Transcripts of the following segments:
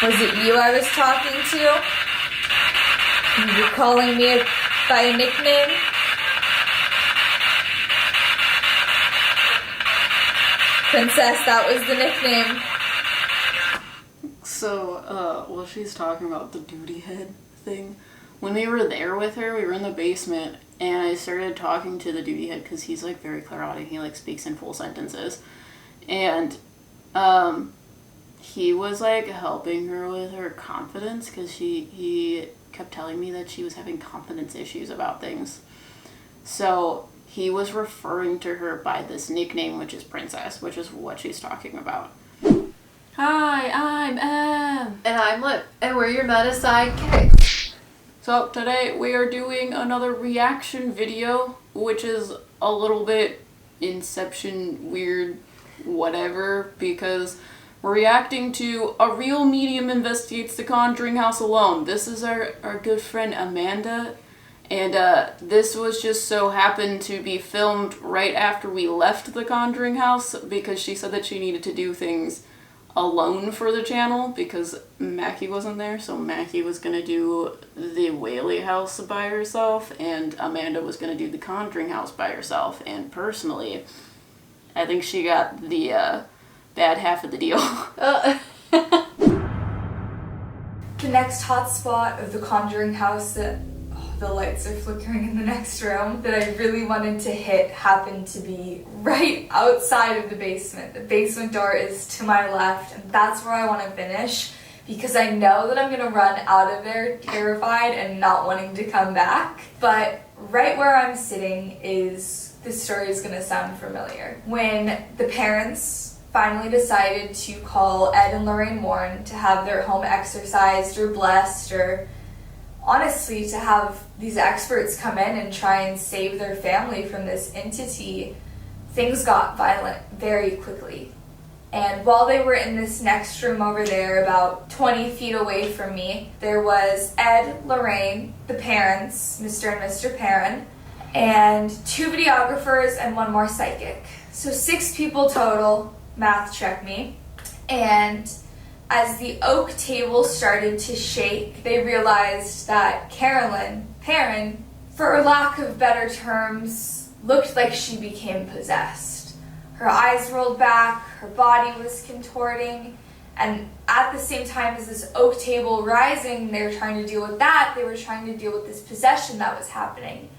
Was it you I was talking to? You were calling me by a nickname? Princess, that was the nickname. So, while she's talking about the duty head thing, when we were there with her, we were in the basement, and I started talking to the duty head, because he's, like, very clairaudient. He, like, speaks in full sentences. And, he was, like, helping her with her confidence, because he kept telling me that she was having confidence issues about things. So, he was referring to her by this nickname, which is Princess, which is what she's talking about. Hi, I'm Em. And I'm Lip, and we're your meta PsycKicks. So today we are doing another reaction video, which is a little bit Inception weird whatever, because we're reacting to A Real Medium Investigates the Conjuring House Alone. This is our good friend Amanda, and this was just so happened to be filmed right after we left the Conjuring House, because she said that she needed to do things alone for the channel because Mackie wasn't there, so Mackie was gonna do the Whaley house by herself and Amanda was gonna do the Conjuring House by herself, and personally I think she got the bad half of the deal. The next hotspot of the Conjuring House that the lights are flickering in the next room that I really wanted to hit happened to be right outside of the basement. The basement door is to my left, and that's where I want to finish because I know that I'm going to run out of there terrified and not wanting to come back. But right where I'm sitting is, this story is going to sound familiar. When the parents finally decided to call Ed and Lorraine Warren to have their home exorcised or blessed, or honestly to have these experts come in and try and save their family from this entity, things got violent very quickly. And while they were in this next room over there, about 20 feet away from me, there was Ed, Lorraine, the parents, Mr. and Mr. Perrin, and 2 videographers and 1 more psychic. So 6 people total, math check me. And as the oak table started to shake, they realized that Carolyn Perrin, for lack of better terms, looked like she became possessed. Her eyes rolled back, her body was contorting, and at the same time as this oak table rising, they were trying to deal with that, they were trying to deal with this possession that was happening.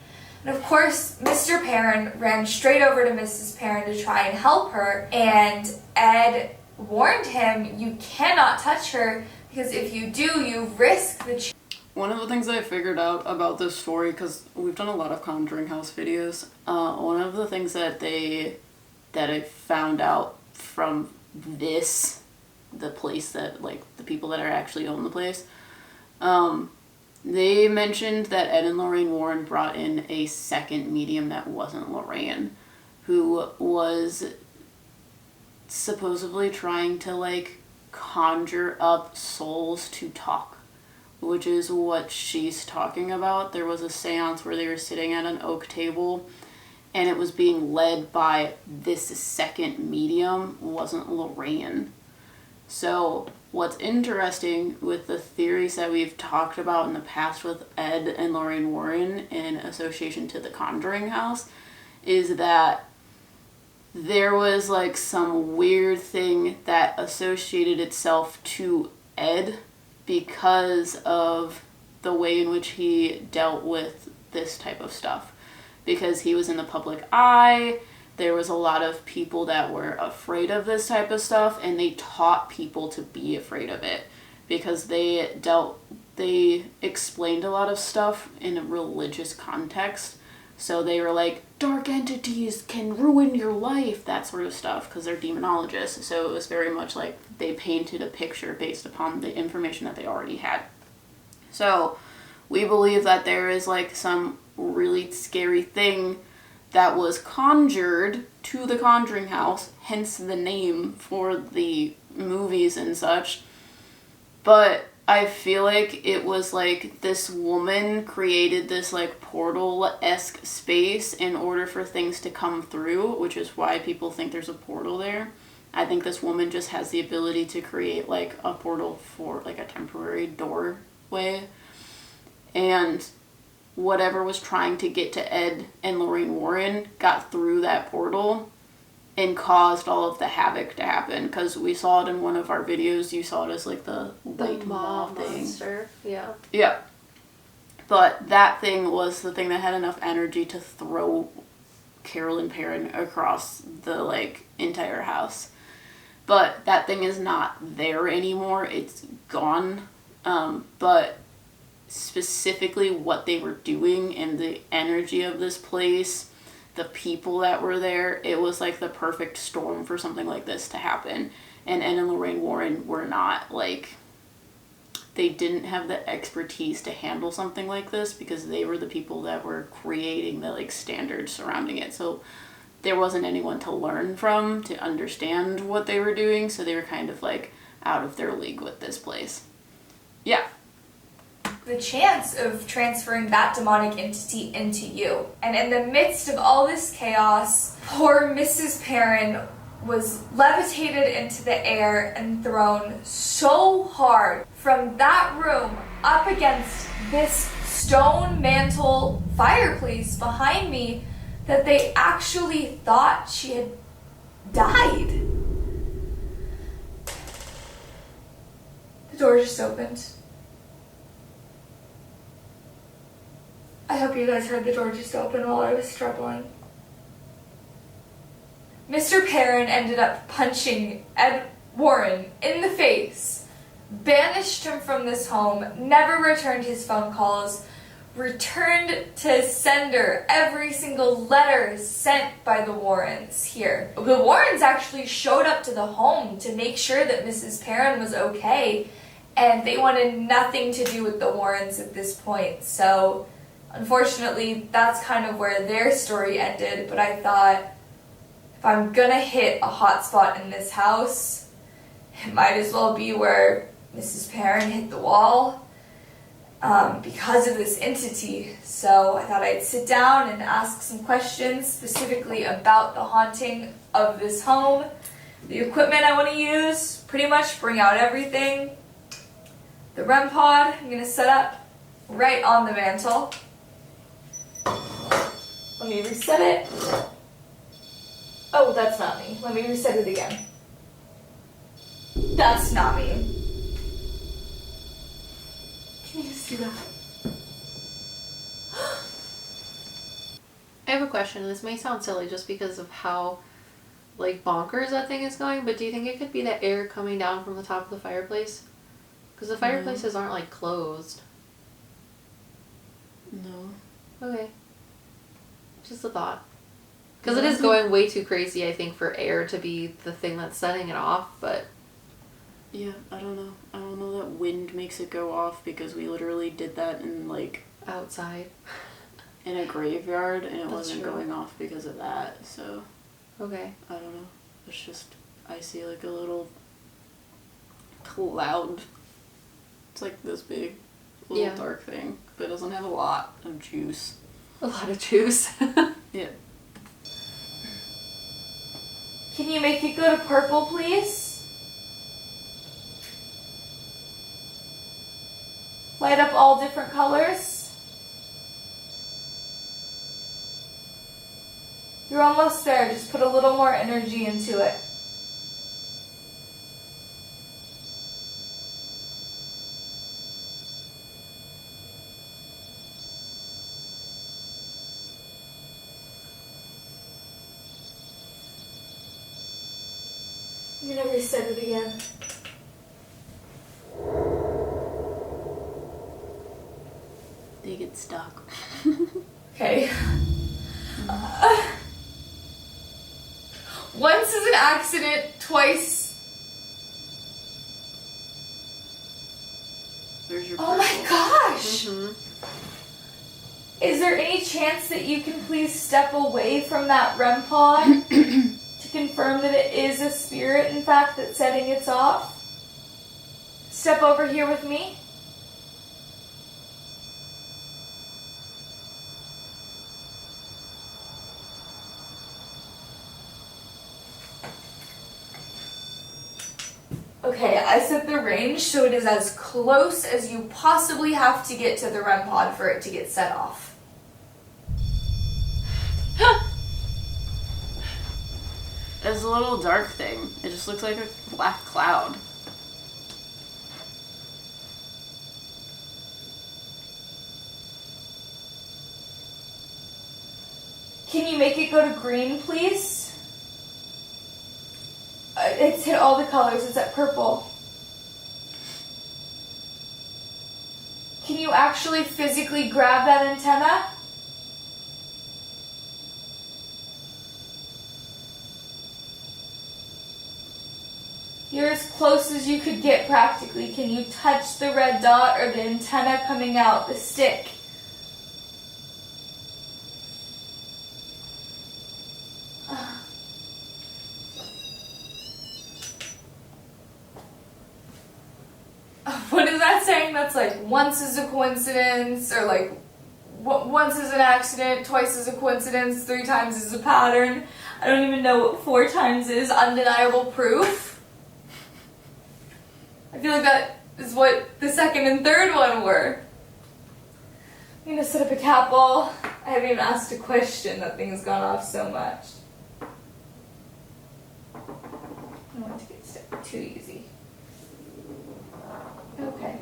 And of course, Mr. Perrin ran straight over to Mrs. Perrin to try and help her, and Ed warned him, you cannot touch her because if you do, you risk the One of the things I figured out about this story, because we've done a lot of Conjuring House videos, one of the things that I found out from this, the place that, like, the people that are actually own the place, they mentioned that Ed and Lorraine Warren brought in a second medium that wasn't Lorraine, who was supposedly trying to, like, conjure up souls to talk, which is what she's talking about. There was a seance where they were sitting at an oak table and it was being led by this second medium, wasn't Lorraine. So what's interesting with the theories that we've talked about in the past with Ed and Lorraine Warren in association to the Conjuring House is that there was, like, some weird thing that associated itself to Ed because of the way in which he dealt with this type of stuff. Because he was in the public eye, there was a lot of people that were afraid of this type of stuff, and they taught people to be afraid of it. Because they explained a lot of stuff in a religious context. So they were like, dark entities can ruin your life, that sort of stuff, because they're demonologists. So it was very much like they painted a picture based upon the information that they already had. So we believe that there is, like, some really scary thing that was conjured to the Conjuring House, hence the name for the movies and such. But I feel like it was like this woman created this, like, portal-esque space in order for things to come through, which is why people think there's a portal there. I think this woman just has the ability to create like a portal for like a temporary doorway. And whatever was trying to get to Ed and Lorraine Warren got through that portal and caused all of the havoc to happen. Because we saw it in one of our videos. You saw it as like the white maw thing. Monster. Yeah. Yeah. But that thing was the thing that had enough energy to throw Carolyn Perrin across the like entire house. But that thing is not there anymore. It's gone. But specifically what they were doing and the energy of this place, the people that were there, it was like the perfect storm for something like this to happen. And Ed and Lorraine Warren were not like, they didn't have the expertise to handle something like this because they were the people that were creating the like standards surrounding it. So there wasn't anyone to learn from to understand what they were doing. So they were kind of like out of their league with this place. Yeah. The chance of transferring that demonic entity into you. And in the midst of all this chaos, poor Mrs. Perrin was levitated into the air and thrown so hard from that room up against this stone mantle fireplace behind me that they actually thought she had died. The door just opened. I hope you guys heard the door just open while I was struggling. Mr. Perrin ended up punching Ed Warren in the face, banished him from this home, never returned his phone calls, returned to sender every single letter sent by the Warrens here. The Warrens actually showed up to the home to make sure that Mrs. Perrin was okay, and they wanted nothing to do with the Warrens at this point. So unfortunately, that's kind of where their story ended, but I thought, if I'm gonna hit a hot spot in this house, it might as well be where Mrs. Perrin hit the wall because of this entity. So I thought I'd sit down and ask some questions specifically about the haunting of this home, the equipment I want to use, pretty much bring out everything. The REM pod I'm gonna set up right on the mantle. Let me reset it. Oh, that's not me. Let me reset it again. That's not me. Can you see that? I have a question. This may sound silly just because of how like bonkers that thing is going, but do you think it could be the air coming down from the top of the fireplace? Because the fireplaces aren't like closed. No. Okay. Just a thought. Because it is going way too crazy, I think, for air to be the thing that's setting it off, but... Yeah, I don't know. I don't know that wind makes it go off because we literally did that in, like... outside. In a graveyard, and it That's wasn't true. going off because of that, so... Okay. I don't know. It's just... I see, like, a little... cloud. It's, like, this big. Little dark thing. But it doesn't have a lot of juice. A lot of juice. Yeah. Can you make it go to purple, please? Light up all different colors. You're almost there. Just put a little more energy into it. I'm gonna reset it again. They get stuck. Okay. Once is an accident, twice. There's your Oh my gosh! Mm-hmm. Is there any chance that you can please step away from that REM pod to confirm that it is a spirit, in fact, that's setting it off? Step over here with me. I set the range so it is as close as you possibly have to get to the REM pod for it to get set off. It's a little dark thing. It just looks like a black cloud. Can you make it go to green, please? It's hit all the colors. It's at purple. Can you actually physically grab that antenna? You're as close as you could get practically. Can you touch the red dot or the antenna coming out, the stick? What is that saying? That's like once is a coincidence, or like once is an accident, twice is a coincidence, 3 times is a pattern. I don't even know what 4 times is. Undeniable proof. I feel like that is what the second and third one were. I'm gonna set up a cat ball. I haven't even asked a question. That thing has gone off so much. I don't want it to get stuck too easy. Okay.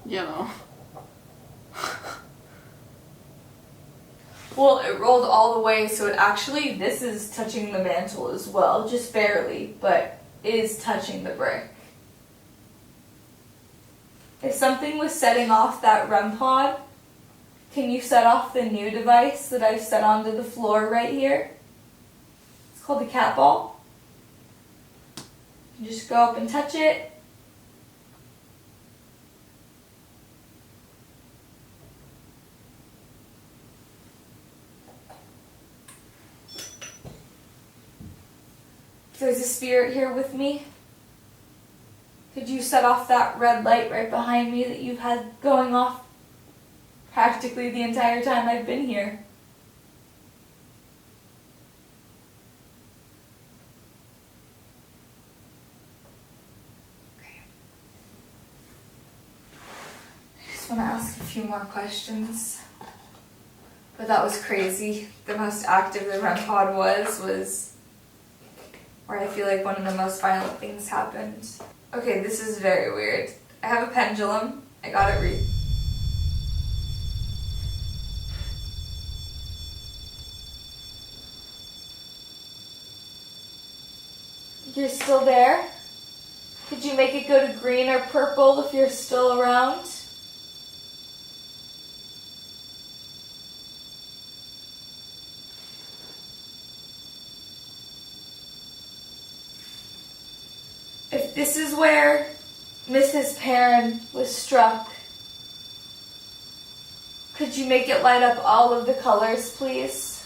You know. Well, it rolled all the way, so it actually, this is touching the mantle as well, just barely, but is touching the brick. If something was setting off that REM pod, can you set off the new device that I've set onto the floor right here? It's called the cat ball. You just go up and touch it. There's a spirit here with me. Could you set off that red light right behind me that you've had going off practically the entire time I've been here? Okay. I just want to ask a few more questions. But that was crazy. The most active the REM pod was where I feel like one of the most violent things happened. Okay, this is very weird. I have a pendulum. I got it You're still there? Could you make it go to green or purple if you're still around? If this is where Mrs. Perrin was struck, could you make it light up all of the colors, please?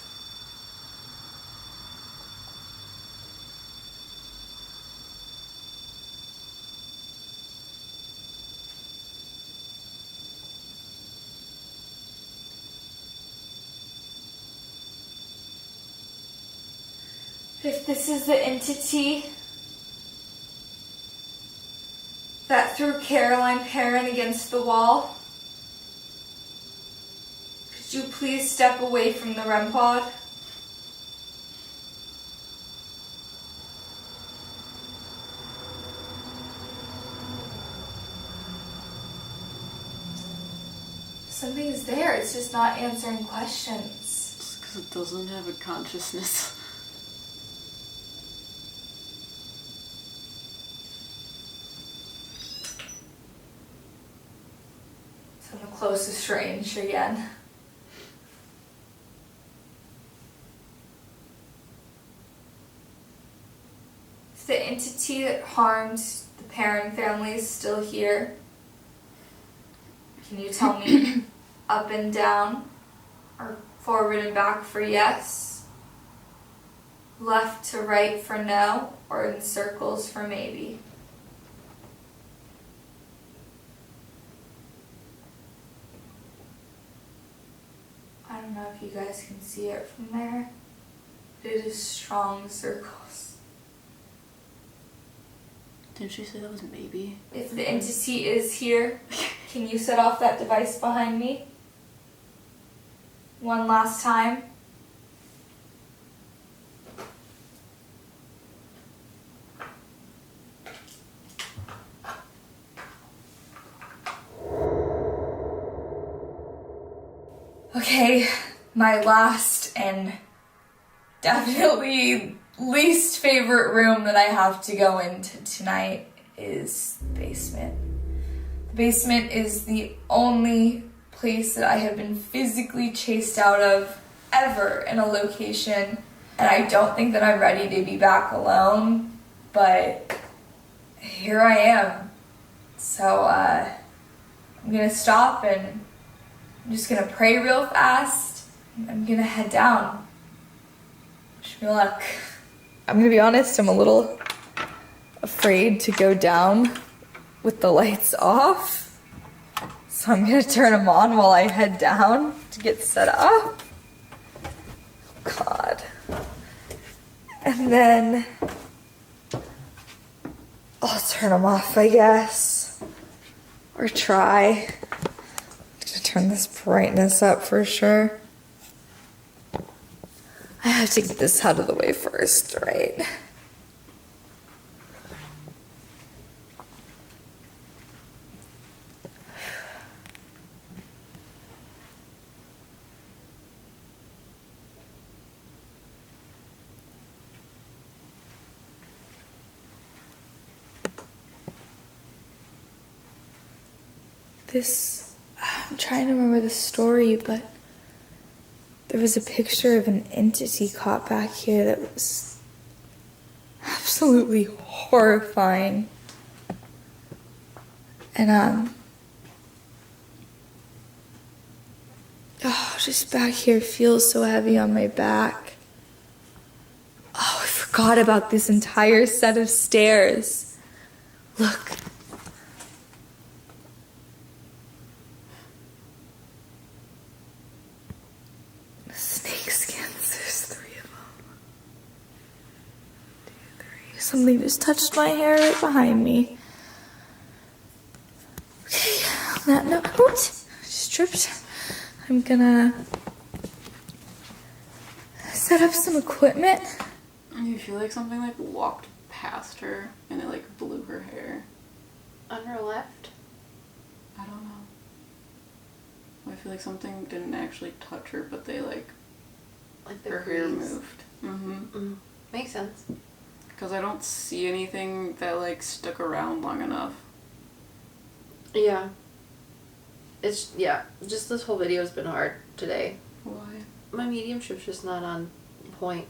If this is the entity that threw Caroline Perrin against the wall, could you please step away from the REM pod? Something's there, it's just not answering questions. Just because it doesn't have a consciousness. So the closest range again. If the entity that harmed the Perrin family is still here, can you tell me up and down, or forward and back for yes, left to right for no, or in circles for maybe? I don't know if you guys can see it from there. It is strong circles. Didn't she say that was maybe? If the entity is here, can you set off that device behind me? One last time. Okay, my last and definitely least favorite room that I have to go into tonight is the basement. The basement is the only place that I have been physically chased out of ever in a location, and I don't think that I'm ready to be back alone, but here I am. So I'm gonna stop and I'm just gonna pray real fast. I'm gonna head down. Wish me luck. I'm gonna be honest, I'm a little afraid to go down with the lights off. So I'm gonna turn them on while I head down to get set up. God. And then I'll turn them off, I guess. Or try. Turn this brightness up for sure. I have to get this out of the way first, right? I'm trying to remember the story, but there was a picture of an entity caught back here that was absolutely horrifying. And just back here feels so heavy on my back. Oh, I forgot about this entire set of stairs. Look. Snake skins, there's 3 of them. 2, 3. Something just touched my hair right behind me. Okay, on that note, I just tripped. I'm gonna set up some equipment. You feel like something like walked past her and it like blew her hair. On her left? I don't know. I feel like something didn't actually touch her, but they like the her hair moved. Makes sense. Because I don't see anything that like stuck around long enough. Yeah. Just this whole video has been hard today. Why? My mediumship's just not on point.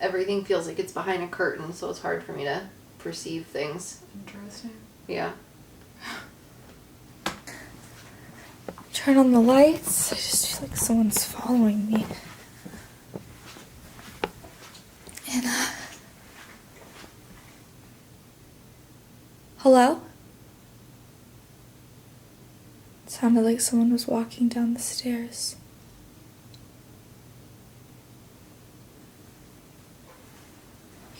Everything feels like it's behind a curtain, so it's hard for me to perceive things. Interesting. Yeah. Turn on the lights. I just feel like someone's following me. And, hello? It sounded like someone was walking down the stairs.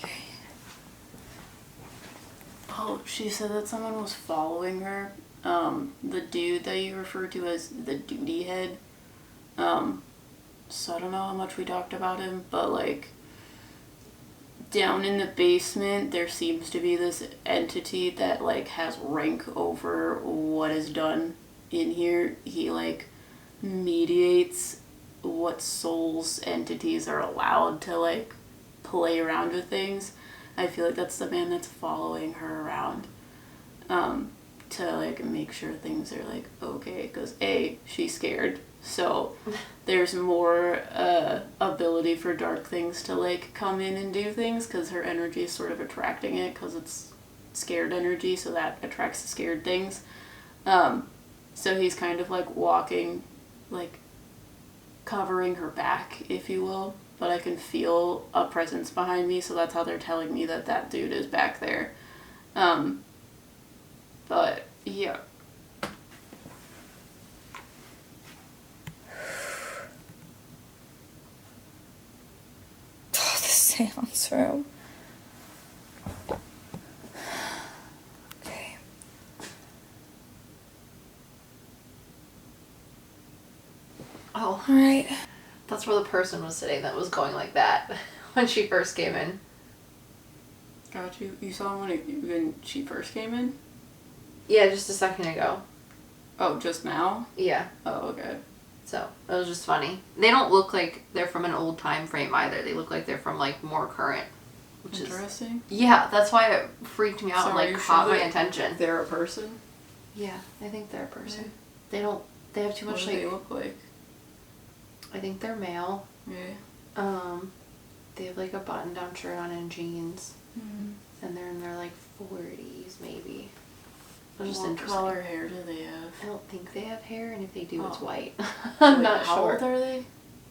Okay. Oh, she said that someone was following her. The dude that you referred to as the duty head. So I don't know how much we talked about him, but like down in the basement there seems to be this entity that like has rank over what is done in here. He like mediates what souls entities are allowed to like play around with things. I feel like that's the man that's following her around to like make sure things are like okay, because she's scared, so there's more ability for dark things to like come in and do things because her energy is sort of attracting it because it's scared energy, so that attracts the scared things. So he's kind of like walking, like covering her back, if you will, but I can feel a presence behind me, so that's how they're telling me that that dude is back there. But yeah. Oh, the seance room. Alright. That's where the person was sitting that was going like that when she first came in. Got you. You saw him when she first came in? Yeah, just a second ago. Oh, just now? Yeah. Oh, okay. So, it was just funny. They don't look like they're from an old time frame either. They look like they're from, like, more current. Which Interesting. Yeah, that's why it freaked me out and, like, caught my sure attention. They're a person? Yeah, I think they're a person. Okay. They have too much, What do they look like? I think they're male. Yeah. They have, like, a button-down shirt on and jeans. Mm-hmm. And they're in their, like, 40s, maybe. It was just What interesting. color hair do they have? I don't think they have hair, and if they do, it's Oh. white. I'm not How sure. old are they?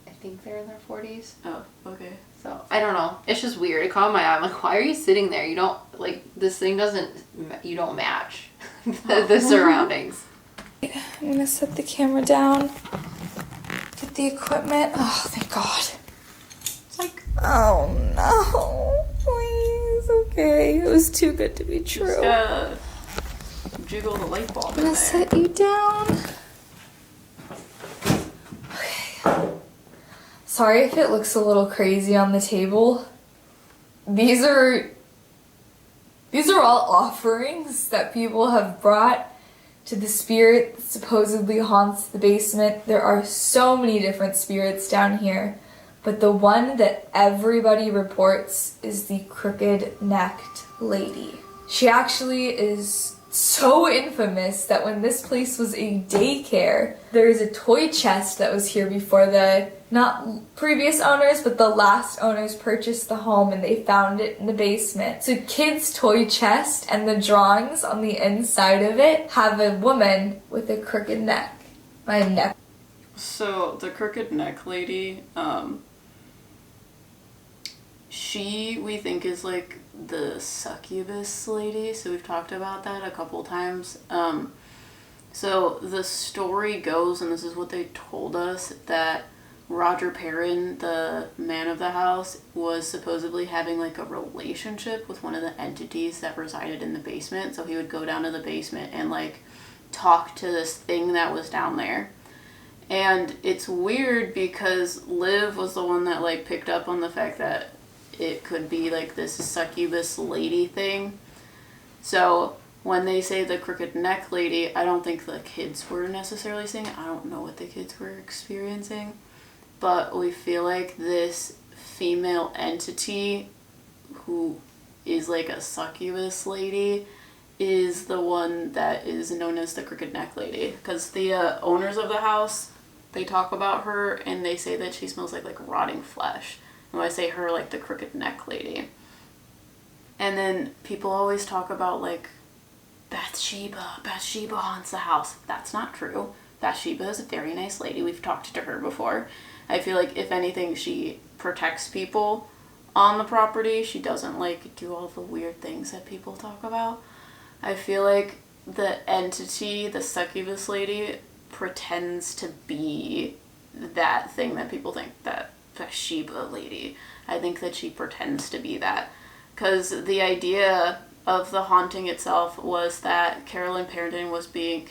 I think they're in their 40s. Oh, okay. So, I don't know. It's just weird. It caught my eye. I'm like, why are you sitting there? You don't, like, this thing doesn't, you don't match the surroundings. I'm gonna set the camera down. Get the equipment. Oh, thank God. It's like, Oh no. Please. Okay. It was too good to be true. just gotta jiggle the light bulb I'm in gonna there. set you down. Okay. Sorry if it looks a little crazy on the table. These are all offerings that people have brought to the spirit that supposedly haunts the basement. There are so many different spirits down here, but the one that everybody reports is the crooked-necked lady. She actually is so infamous that when this place was a daycare, there is a toy chest that was here before the, not previous owners, but the last owners purchased the home, and they found it in the basement. So kids' toy chest and the drawings on the inside of it have a woman with a crooked neck. My neck. So, the crooked neck lady, she, we think, is like the succubus lady, so we've talked about that a couple times. So the story goes, and this is what they told us, that Roger Perrin, the man of the house, was supposedly having like a relationship with one of the entities that resided in the basement. So he would go down to the basement and like talk to this thing that was down there. And it's weird because Liv was the one that like picked up on the fact that it could be like this succubus lady thing. So when they say the crooked neck lady, I don't think the kids were necessarily saying it. I don't know what the kids were experiencing. But we feel like this female entity who is like a succubus lady is the one that is known as the crooked neck lady. Because the owners of the house, they talk about her and they say that she smells like rotting flesh. And when I say her, like the crooked neck lady. And then people always talk about like Bathsheba haunts the house. That's not true. Bathsheba is a very nice lady. We've talked to her before. I feel like if anything, she protects people on the property. She doesn't like do all the weird things that people talk about. I feel like the entity, the succubus lady, pretends to be that thing that people think, that Bathsheba lady. I think that she pretends to be that. Because the idea of the haunting itself was that Carolyn Perrin was being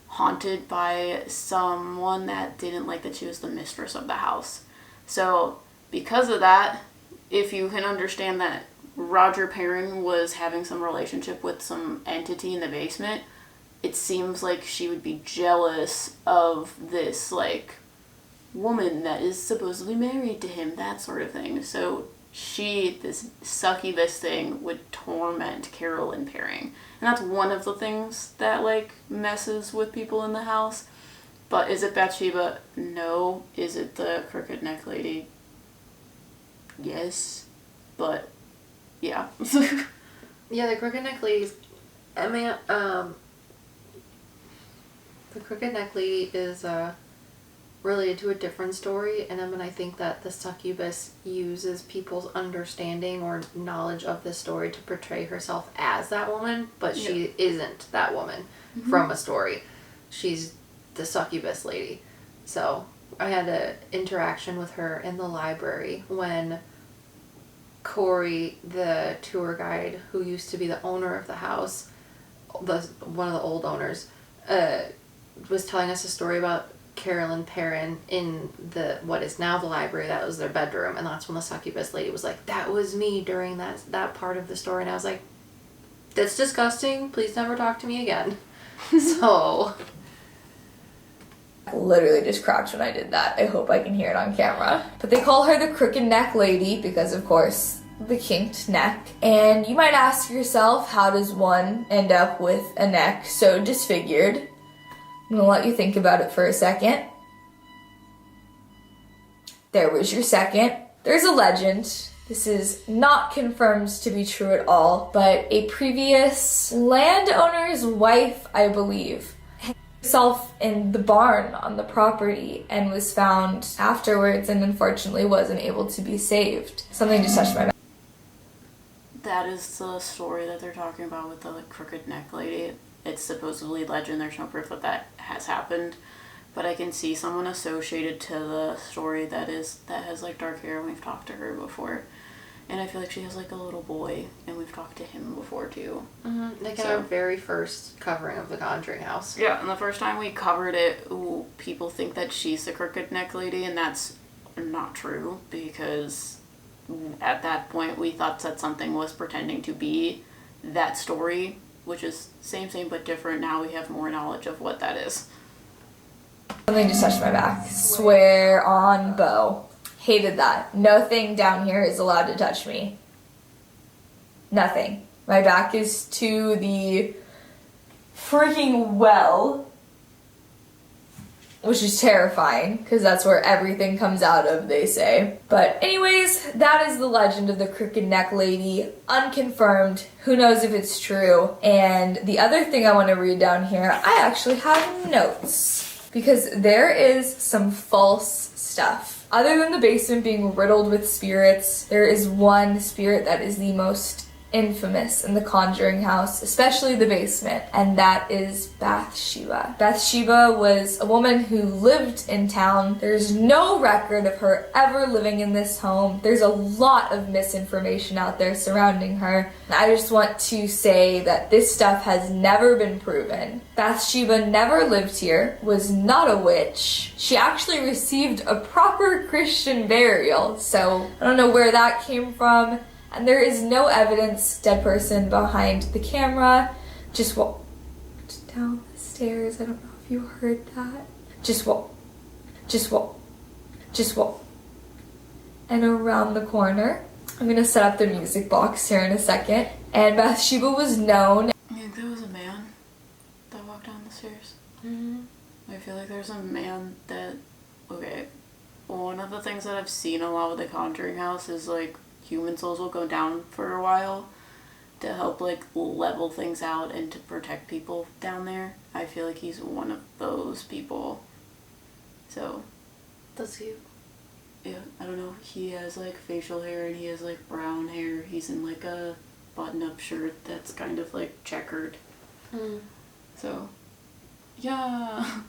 haunted by someone that didn't like that she was the mistress of the house. So because of that, if you can understand that Roger Perrin was having some relationship with some entity in the basement, it seems like she would be jealous of this like woman that is supposedly married to him, that sort of thing. So she, this succubus thing, would torment Carolyn Perrin. And that's one of the things that like messes with people in the house. But is it Bathsheba? No. Is it the crooked neck lady? Yes. But yeah. Yeah, the crooked neck lady. I mean, the crooked neck lady is related to a different story, and I think that the succubus uses people's understanding or knowledge of this story to portray herself as that woman, but she isn't that woman from a story. She's the succubus lady. So I had an interaction with her in the library when Corey, the tour guide who used to be the owner of the house, one of the old owners, was telling us a story about Carolyn Perrin in what is now the library. That was their bedroom, and that's when the succubus lady was like, that was me during that part of the story. And I was like, that's disgusting, please never talk to me again. So I literally just cracked when I did that. I hope I can hear it on camera. But they call her the crooked neck lady because, of course, the kinked neck. And you might ask yourself, how does one end up with a neck so disfigured? I'm gonna let you think about it for a second. There was your second. There's a legend. This is not confirmed to be true at all, but a previous landowner's wife, I believe, hanged herself in the barn on the property and was found afterwards and unfortunately wasn't able to be saved. Something just touched my back. That is the story that they're talking about with the crooked neck lady. It's supposedly legend. There's no proof that has happened, but I can see someone associated to the story that has like dark hair, and we've talked to her before, and I feel like she has like a little boy, and we've talked to him before too. Mm-hmm. Like in our very first covering of the Conjuring House. Yeah, and the first time we covered it, people think that she's the crooked neck lady, and that's not true, because at that point we thought that something was pretending to be that story, which is same but different. Now we have more knowledge of what that is. Something just touched my back. Swear on Bo. Hated that. Nothing down here is allowed to touch me. Nothing. My back is to the freaking well, which is terrifying because that's where everything comes out of, they say. But anyways, that is the legend of the crooked neck lady. Unconfirmed. Who knows if it's true. And the other thing I want to read down here, I actually have notes because there is some false stuff. Other than the basement being riddled with spirits, there is one spirit that is the most infamous in the Conjuring House, especially the basement, and that is Bathsheba. Bathsheba was a woman who lived in town. There's no record of her ever living in this home. There's a lot of misinformation out there surrounding her. And I just want to say that this stuff has never been proven. Bathsheba never lived here, was not a witch. She actually received a proper Christian burial, so I don't know where that came from. And there is no evidence, dead person behind the camera. Just walked down the stairs. I don't know if you heard that. Just walk. And around the corner. I'm gonna set up the music box here in a second. And Bathsheba was known. I think there was a man that walked down the stairs. Mm-hmm. I feel like there's a man that, okay, one of the things that I've seen a lot with the Conjuring House is like human souls will go down for a while to help like level things out and to protect people down there. I feel like he's one of those people. So That's you. yeah, I don't know. He has like facial hair and he has like brown hair. He's in like a button-up shirt that's kind of like checkered. So yeah.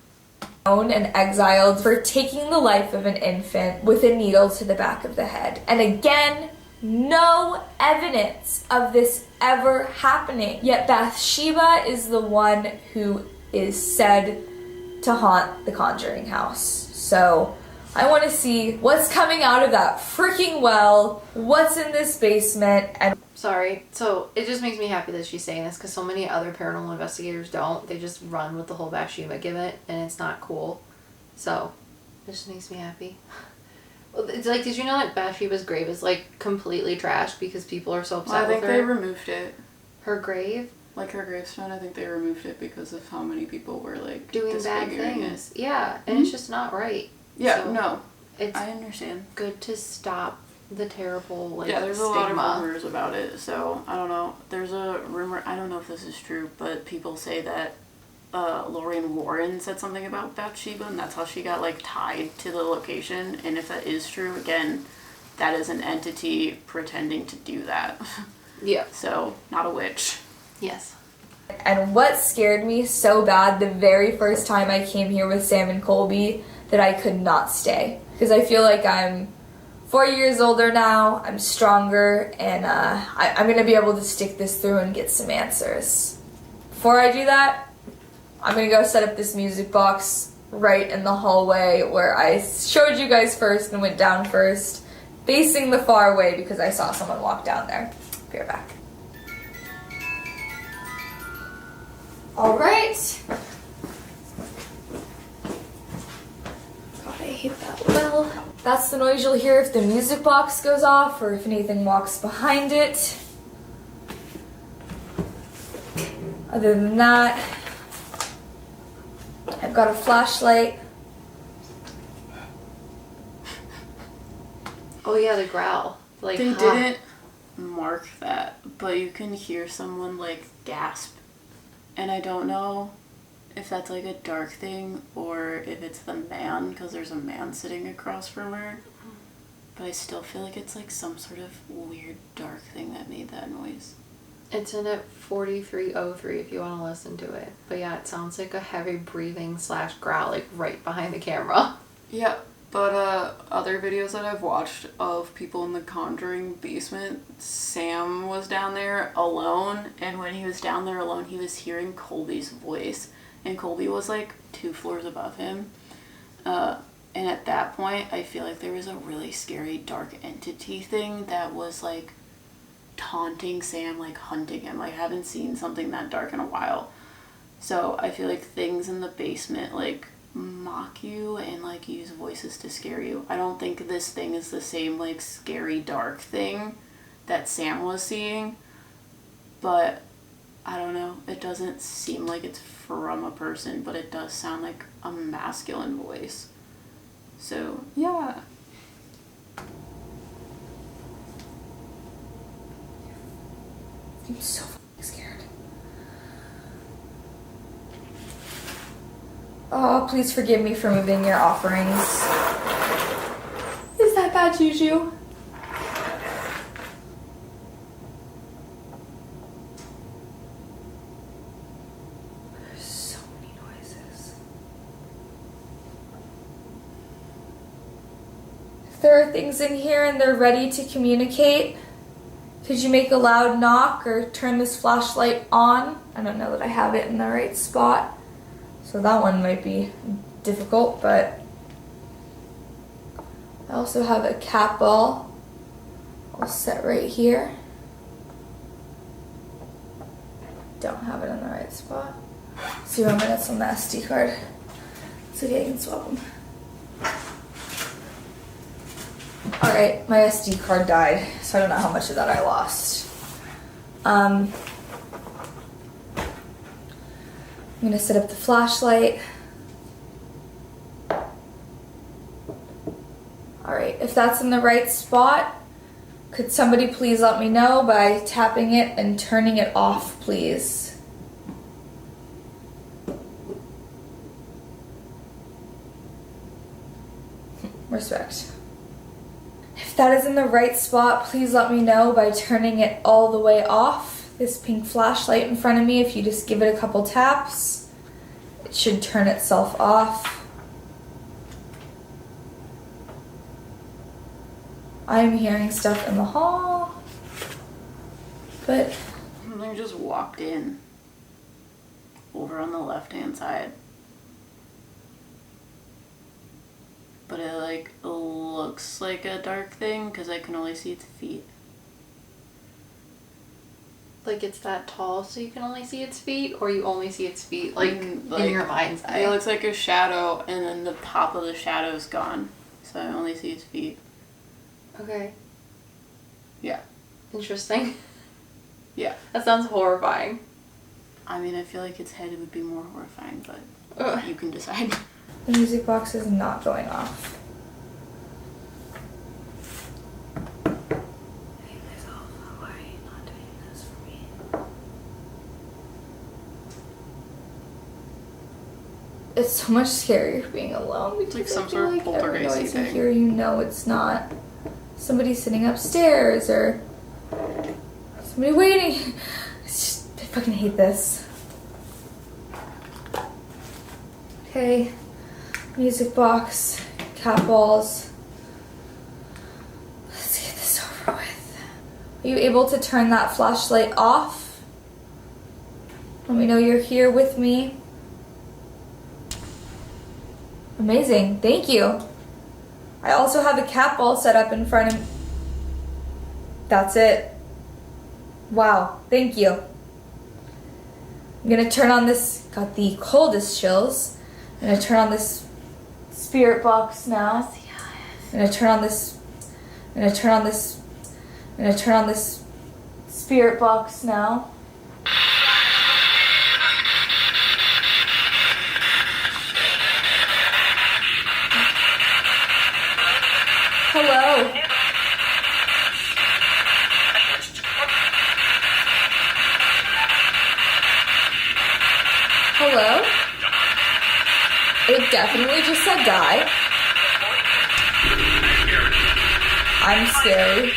Known and exiled for taking the life of an infant with a needle to the back of the head. And again, no evidence of this ever happening. Yet Bathsheba is the one who is said to haunt the Conjuring House. So I want to see what's coming out of that freaking well, what's in this basement, and Sorry. So it just makes me happy that she's saying this because so many other paranormal investigators don't. They just run with the whole Bathsheba gimmick and it's not cool. So it just makes me happy. It's like, did you know that Bathsheba's grave is like completely trashed because people are so upset Well, I think with her? they removed it. Her grave? Like her gravestone, I think they removed it because of how many people were like Doing bad disfiguring things. Yeah, and it's just not right. Yeah, So no. It's I understand. good to stop the terrible like Yeah, there's stigma. a lot of rumors about it, so I don't know. There's a rumor, I don't know if this is true, but people say that Lorraine Warren said something about Bathsheba, and that's how she got like tied to the location. And if that is true, again, that is an entity pretending to do that. Yeah. So, not a witch. Yes. And what scared me so bad the very first time I came here with Sam and Colby that I could not stay. Because I feel like I'm 4 years older now, I'm stronger, and I'm going to be able to stick this through and get some answers. Before I do that, I'm going to go set up this music box right in the hallway where I showed you guys first and went down first, facing the far way because I saw someone walk down there. Be right back. All right. God, I hate that bell. That's the noise you'll hear if the music box goes off or if anything walks behind it. Other than that, I've got a flashlight. Oh yeah, the growl. Like They didn't mark that, but you can hear someone like gasp. And I don't know if that's like a dark thing or if it's the man, because there's a man sitting across from her. But I still feel like it's like some sort of weird dark thing that made that noise. It's in at 4303 if you want to listen to it. But yeah, it sounds like a heavy breathing / growl like right behind the camera. Yeah, but other videos that I've watched of people in the Conjuring basement, Sam was down there alone, and when he was down there alone, he was hearing Colby's voice, and Colby was like 2 floors above him. And at that point, I feel like there was a really scary dark entity thing that was like taunting Sam, like hunting him. Like I haven't seen something that dark in a while. So I feel like things in the basement like mock you and like use voices to scare you. I don't think this thing is the same like scary dark thing that Sam was seeing, but I don't know. It doesn't seem like it's from a person, but it does sound like a masculine voice. So yeah. I'm so fucking scared. Oh, please forgive me for moving your offerings. Is that bad juju? There's so many noises. If there are things in here and they're ready to communicate, could you make a loud knock or turn this flashlight on? I don't know that I have it in the right spot, so that one might be difficult, but I also have a cat ball. I'll set right here. Don't have it in the right spot. 0 minutes on the SD card. It's okay, I can swap them. Alright, my SD card died, so I don't know how much of that I lost. I'm gonna set up the flashlight. Alright, if that's in the right spot, could somebody please let me know by tapping it and turning it off, please? Respect. If that is in the right spot, please let me know by turning it all the way off. This pink flashlight in front of me, if you just give it a couple taps, it should turn itself off. I'm hearing stuff in the hall, but I just walked in over on the left-hand side. But it like looks like a dark thing because I can only see its feet. Like it's that tall so you can only see its feet, or you only see its feet like in your mind's eye? It looks like a shadow and then the top of the shadow is gone. So I only see its feet. Okay. Yeah. Interesting. Yeah. That sounds horrifying. I mean, I feel like its head would be more horrifying, but Ugh. you can decide. the music box is not going off. Hey myself, why are you not doing this for me? It's so much scarier being alone because like some I sort feel of like every poltergeisty noise you thing. hear, you know it's not somebody sitting upstairs or somebody waiting. It's just, I fucking hate this. Okay, music box, cat balls. Let's get this over with. Are you able to turn that flashlight off? Let me know you're here with me. Amazing. Thank you. I also have a cat ball set up in front of... That's it. Wow. Thank you. I'm gonna turn on this... Got the coldest chills. I'm gonna turn on this spirit box now. I'm gonna turn on this... I'm gonna turn on this... I'm gonna turn on this spirit box now. Hello. Hello? It definitely just said die. I'm scary.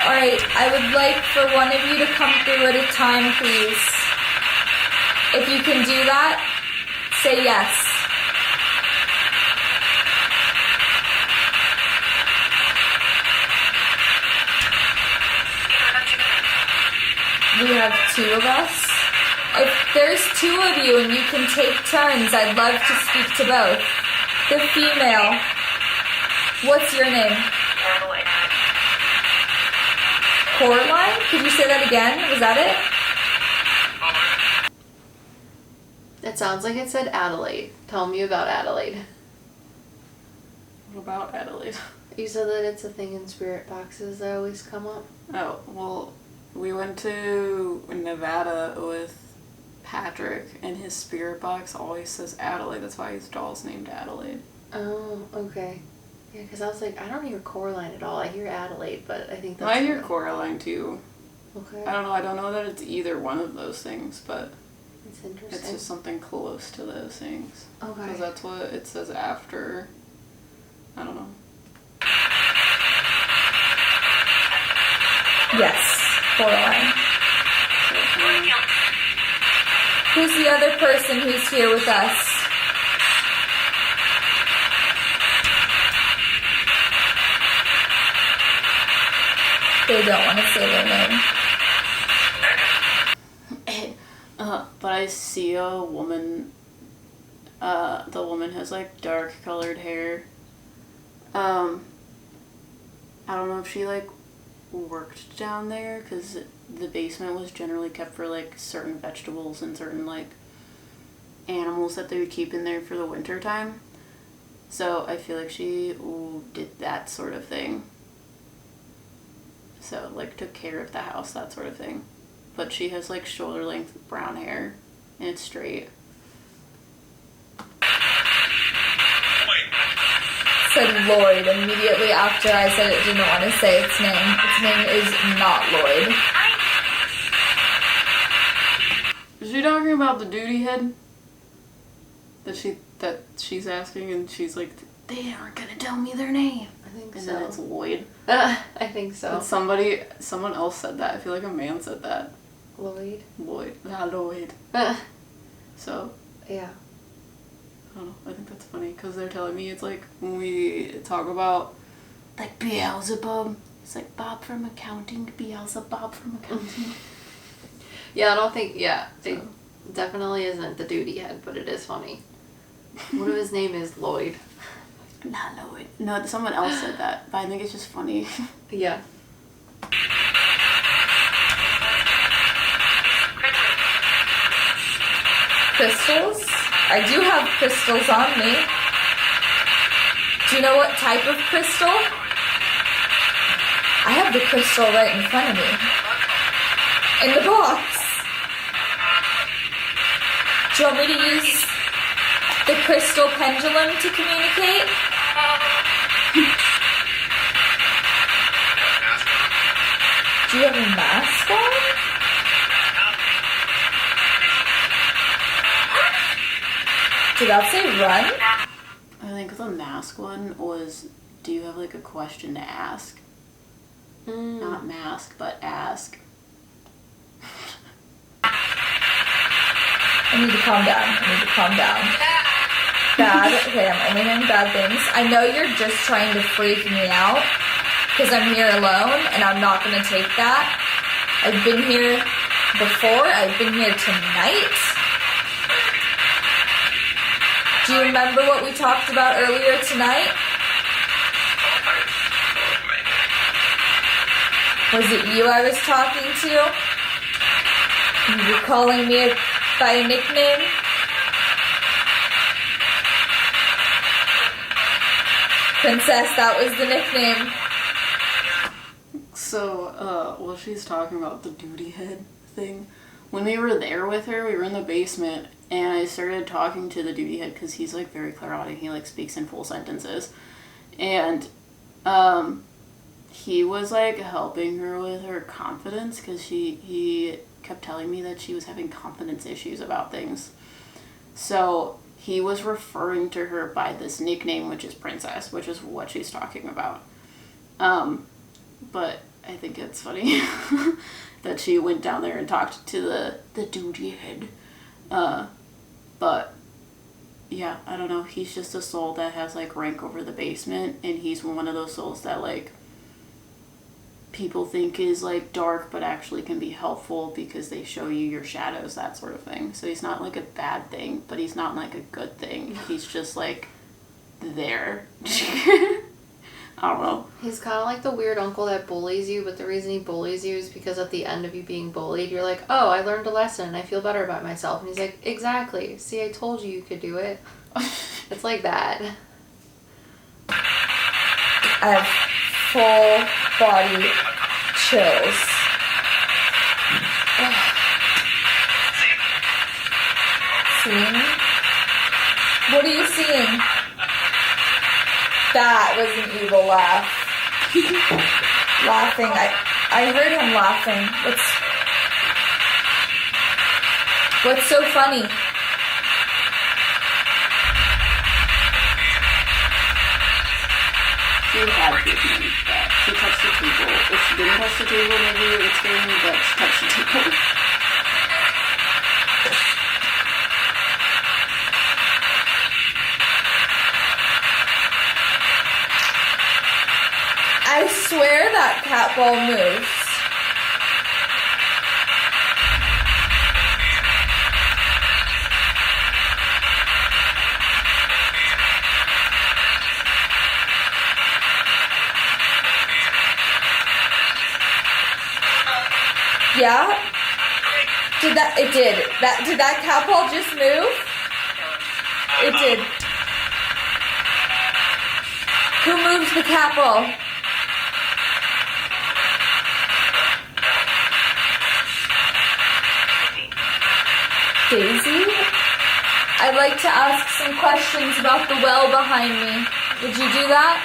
Alright, I would like for one of you to come through at a time, please. If you can do that, say yes. We have 2 of us. If there's 2 of you and you can take turns, I'd love to speak to both. The female. What's your name? Coraline? Could you say that again? Was that it? It sounds like it said Adelaide. Tell me about Adelaide. What about Adelaide? You said that it's a thing in spirit boxes that always come up. Oh, well, we went to Nevada with Patrick, and his spirit box always says Adelaide. That's why his doll's named Adelaide. Oh, okay. Yeah, because I was like, I don't hear Coraline at all. I hear Adelaide, but I think that's... I hear Coraline, too. Okay. I don't know that it's either one of those things, but It's interesting. it's just something close to those things. Okay. Because that's what it says after. I don't know. Yes, Coraline. Who's the other person who's here with us? They don't want to say their name. But I see a woman. The woman has like dark colored hair. I don't know if she like worked down there, because the basement was generally kept for like certain vegetables and certain like animals that they would keep in there for the winter time. So I feel like she did that sort of thing. So like took care of the house, that sort of thing. But she has like shoulder length brown hair and it's straight. Said Lloyd immediately after I said it didn't want to say its name. Its name is not Lloyd. Is she talking about the duty head? That she's asking, and she's like, they aren't gonna tell me their name. I think And so. then it's Lloyd. I think so. And someone else said that. I feel like a man said that. Lloyd. Lloyd. Not Lloyd. So, Yeah. I don't know. I think that's funny, because they're telling me it's like when we talk about like Beelzebub, it's like Bob from accounting, Beelzebub from accounting. Yeah, I don't think, it So. definitely isn't the duty head, but it is funny. What if his name is Lloyd? Not Lloyd. No, someone else said that, but I think it's just funny. Yeah. Crystals? I do have crystals on me. Do you know what type of crystal? I have the crystal right in front of me. In the box. Do you want me to use the crystal pendulum to communicate? Do you have a mask on? Did that say run? I think the mask one was, do you have like a question to ask? Not mask, but ask. I need to calm down. Bad. Okay, I'm only hearing bad things. I know you're just trying to freak me out because I'm here alone and I'm not going to take that. I've been here before. I've been here tonight. Do you remember what we talked about earlier tonight? Was it you I was talking to? You were calling me by a nickname? Princess, that was the nickname. So, while she's talking about the duty head thing, when we were there with her, we were in the basement, and I started talking to the duty head, because he's, like, very clairaudible. He, like, speaks in full sentences. And, he was, like, helping her with her confidence, because he kept telling me that she was having confidence issues about things. So, he was referring to her by this nickname, which is Princess, which is what she's talking about. But I think it's funny that she went down there and talked to the duty head. But, yeah, I don't know. He's just a soul that has, like, rank over the basement, and he's one of those souls that, like, people think is, like, dark, but actually can be helpful because they show you your shadows, that sort of thing. So he's not, like, a bad thing, but he's not, like, a good thing. He's just, like, there. I don't know. He's kind of like the weird uncle that bullies you, but the reason he bullies you is because at the end of you being bullied, you're like, oh, I learned a lesson and I feel better about myself. And he's like, exactly. See, I told you could do it. It's like that. I have full body chills. Seeing? What are you seeing? That was an evil laugh. Laughing. I heard him laughing. What's so funny? She had given me that. She touched the table. If she didn't touch the table, maybe it would scare me, but she touched the table. I swear that cat ball moves. Yeah? Did that cat ball just move? It did. Who moves the cat ball? Daisy? I'd like to ask some questions about the well behind me. Would you do that?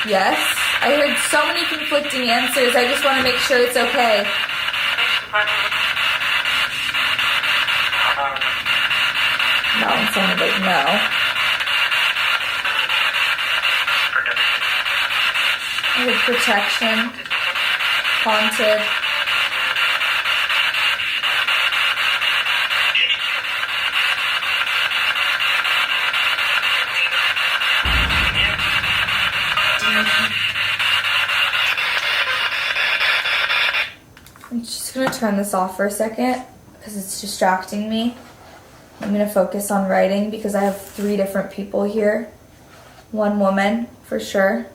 Yes? I heard so many conflicting answers. I just want to make sure it's okay. No, it sounded like no. I heard protection. Haunted. I'm just going to turn this off for a second because it's distracting me. I'm going to focus on writing because I have 3 different people here. 1 woman, for sure.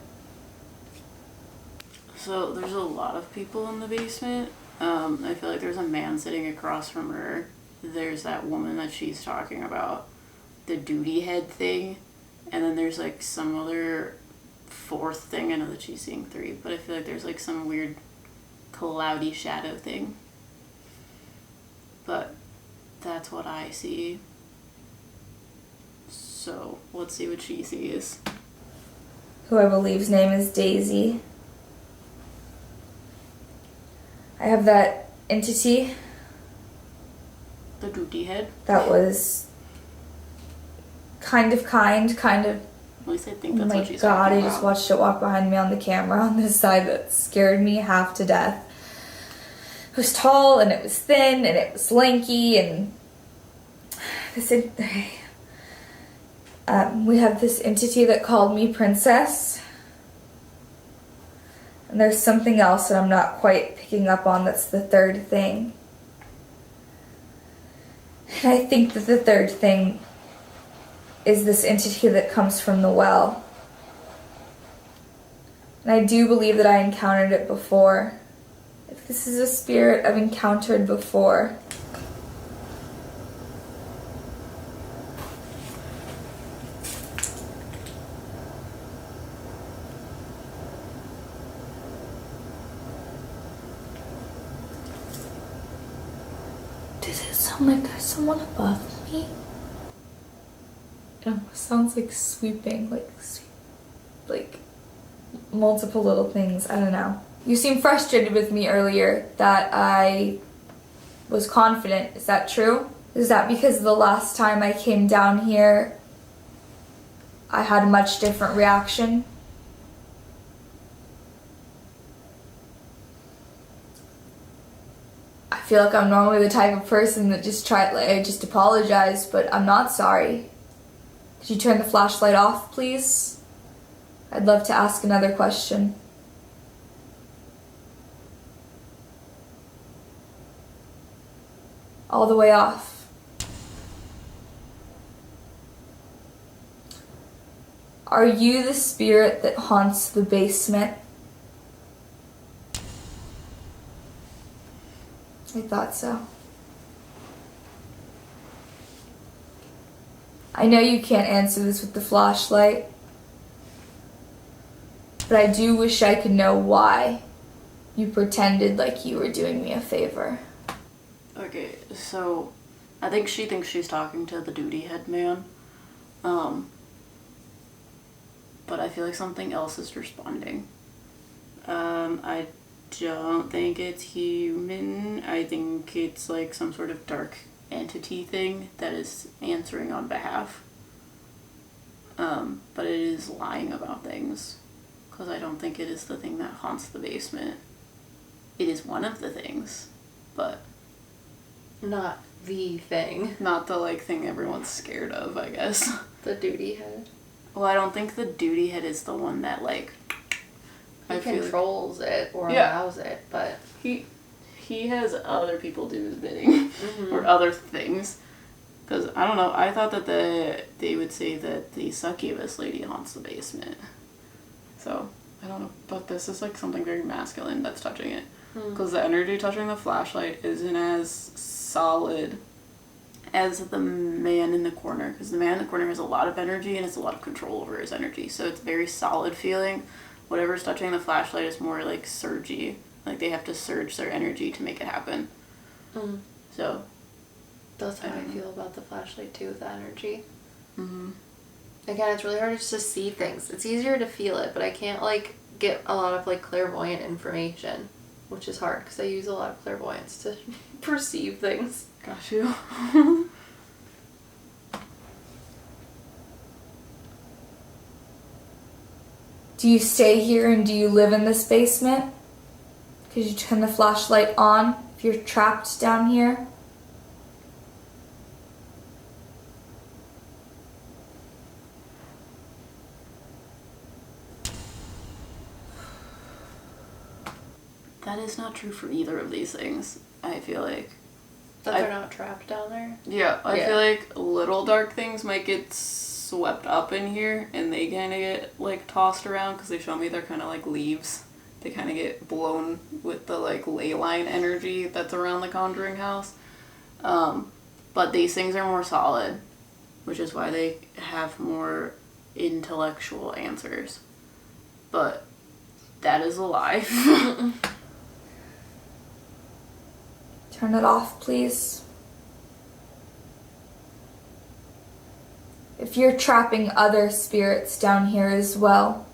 So there's a lot of people in the basement. I feel like there's a man sitting across from her. There's that woman that she's talking about. The duty head thing. And then there's like some other 4th thing. I know that she's seeing 3, but I feel like there's like some weird cloudy shadow thing. But that's what I see. So let's see what she sees. Who I believe's name is Daisy. I have that entity. The duty head? That was kind of. At least I think that's what she's Oh my god, talking I about. just watched it walk behind me on the camera on this side. That scared me half to death. It was tall and it was thin and it was lanky and we have this entity that called me Princess. And there's something else that I'm not quite picking up on that's the third thing. And I think that the third thing is this entity that comes from the well. And I do believe that I encountered it before. If this is a spirit I've encountered before. Does it sound like there's someone above me? It almost sounds like sweeping, like multiple little things. I don't know. You seemed frustrated with me earlier that I was confident. Is that true? Is that because the last time I came down here, I had a much different reaction? I feel like I'm normally the type of person that I just apologize, but I'm not sorry. Could you turn the flashlight off, please? I'd love to ask another question. All the way off. Are you the spirit that haunts the basement? I thought so. I know you can't answer this with the flashlight, but I do wish I could know why you pretended like you were doing me a favor. Okay, so I think she thinks she's talking to the duty head man. But I feel like something else is responding. I don't think it's human. I think it's like some sort of dark entity thing that is answering on behalf. But it is lying about things. Because I don't think it is the thing that haunts the basement. It is one of the things, but Not the thing. not the like thing everyone's scared of, I guess. The duty head. Well, I don't think the duty head is the one that like He I feel like- controls it or Yeah. allows it, but he has other people do his bidding or other things. Because I don't know, I thought that they would say that the succubus lady haunts the basement. So I don't know, but this is like something very masculine that's touching it. Because the energy touching the flashlight isn't as solid as the man in the corner. Because the man in the corner has a lot of energy and has a lot of control over his energy. So it's very solid feeling. Whatever's touching the flashlight is more like surgy. Like they have to surge their energy to make it happen. So that's how I I don't know. feel about the flashlight too, with the energy. Mm-hmm. Again, it's really hard just to see things. It's easier to feel it, but I can't like get a lot of like clairvoyant information, which is hard because I use a lot of clairvoyance to perceive things. Got you. Do you stay here and do you live in this basement? Could you turn the flashlight on if you're trapped down here? That is not true for either of these things, I feel like. That they're not trapped down there. Yeah, I Yeah. feel like little dark things might get swept up in here and they kind of get like tossed around because they show me they're kind of like leaves. They kind of get blown with the like ley line energy that's around the Conjuring House. But these things are more solid, which is why they have more intellectual answers. But that is a lie. Turn it off, please. If you're trapping other spirits down here as well,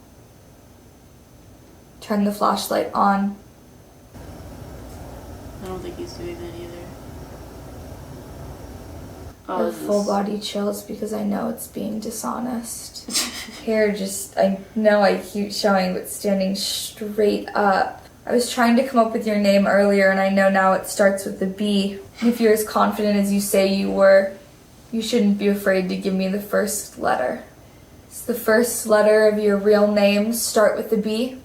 turn the flashlight on. I don't think he's doing that either. I Oh, have this full is- body chills because I know it's being dishonest. Hair just, I know I keep showing, but standing straight up. I was trying to come up with your name earlier, and I know now it starts with a B. If you're as confident as you say you were, you shouldn't be afraid to give me the first letter. Does the first letter of your real name start with a B?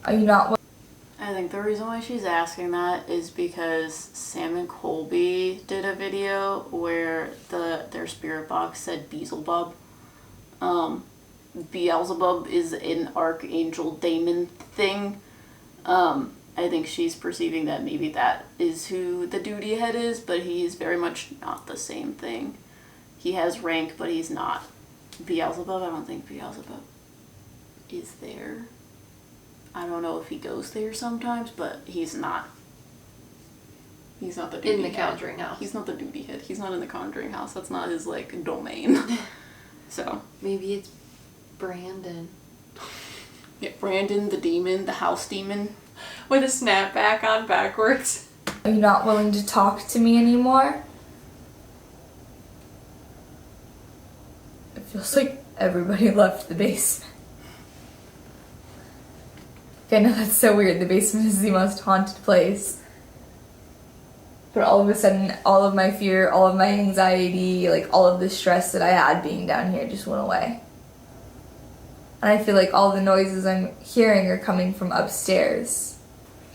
Are you not? I think the reason why she's asking that is because Sam and Colby did a video where their spirit box said Beelzebub. Beelzebub is an archangel daemon thing. I think she's perceiving that maybe that is who the duty head is, but he's very much not the same thing. He has rank, but he's not Beelzebub. I don't think Beelzebub is there. I don't know if he goes there sometimes, but he's not. He's not the duty head. In the Conjuring House. He's not the duty head. He's not in the Conjuring House. That's not his, like, domain. So. Maybe it's Brandon. Yeah, Brandon, the demon, the house demon. With a snapback on backwards. Are you not willing to talk to me anymore? It feels like everybody left the basement. I know that's so weird. The basement is the most haunted place. But all of a sudden, all of my fear, all of my anxiety, like all of the stress that I had being down here just went away. And I feel like all the noises I'm hearing are coming from upstairs.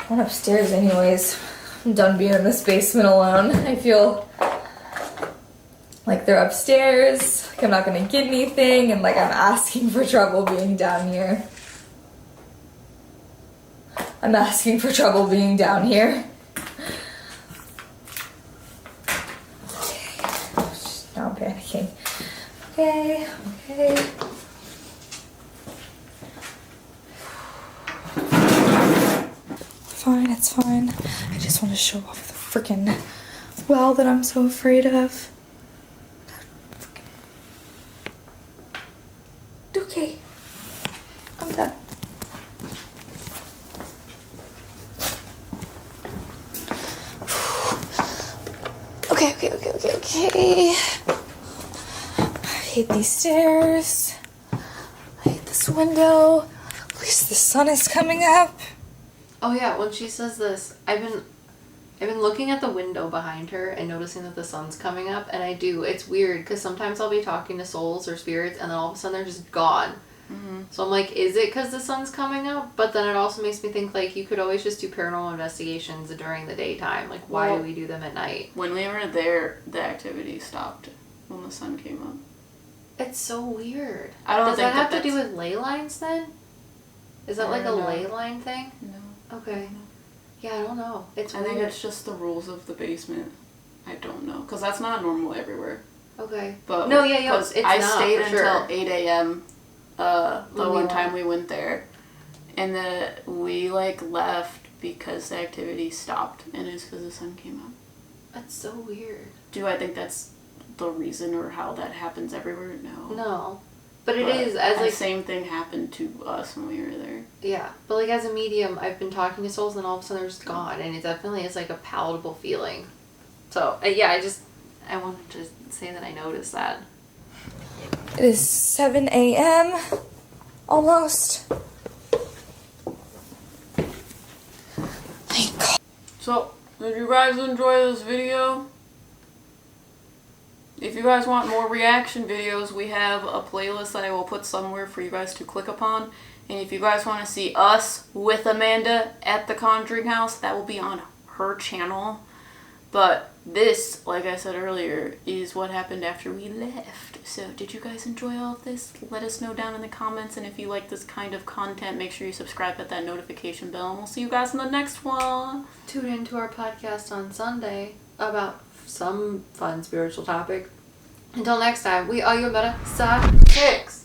I went upstairs anyways. I'm done being in this basement alone. I feel like they're upstairs, like I'm not gonna get anything, and like I'm asking for trouble being down here. I'm asking for trouble being down here. Okay. Now I'm panicking. Okay. Fine, it's fine. I just want to show off the freaking well that I'm so afraid of. Okay. I'm done. Okay. I hate these stairs. I hate this window. At least the sun is coming up. Oh yeah, when she says this, I've been looking at the window behind her and noticing that the sun's coming up, and I do. It's weird because sometimes I'll be talking to souls or spirits, and then all of a sudden they're just gone. Mm-hmm. So I'm like, is it because the sun's coming up? But then it also makes me think, like, you could always just do paranormal investigations during the daytime. Like, why do we do them at night? When we were there, the activity stopped when the sun came up. It's so weird. I don't Does think that have to do with ley lines then? Is that like a ley line thing? No. Okay. Yeah, I don't know. I think it's just the rules of the basement. I don't know. Because that's not normal everywhere. Okay. But no, yeah, it's I not, stayed for until sure. 8 a.m. The one time we went there. And we, like, left because the activity stopped. And it's because the sun came up. That's so weird. Do I think that's the reason or how that happens everywhere? No. No. But it is, as like... the same thing happened to us when we were there. Yeah. But, like, as a medium, I've been talking to souls and all of a sudden they're just gone. And it definitely is, like, a palatable feeling. So, yeah, I wanted to say that I noticed that. It is 7 a.m. Almost. Thank God. So, did you guys enjoy this video? If you guys want more reaction videos, we have a playlist that I will put somewhere for you guys to click upon. And if you guys want to see us with Amanda at the Conjuring House, that will be on her channel. But this, like I said earlier, is what happened after we left. So, did you guys enjoy all of this? Let us know down in the comments. And if you like this kind of content, make sure you subscribe, hit that notification bell. And we'll see you guys in the next one. Tune into our podcast on Sunday about some fun spiritual topic. Until next time, we are your better PsycKicks.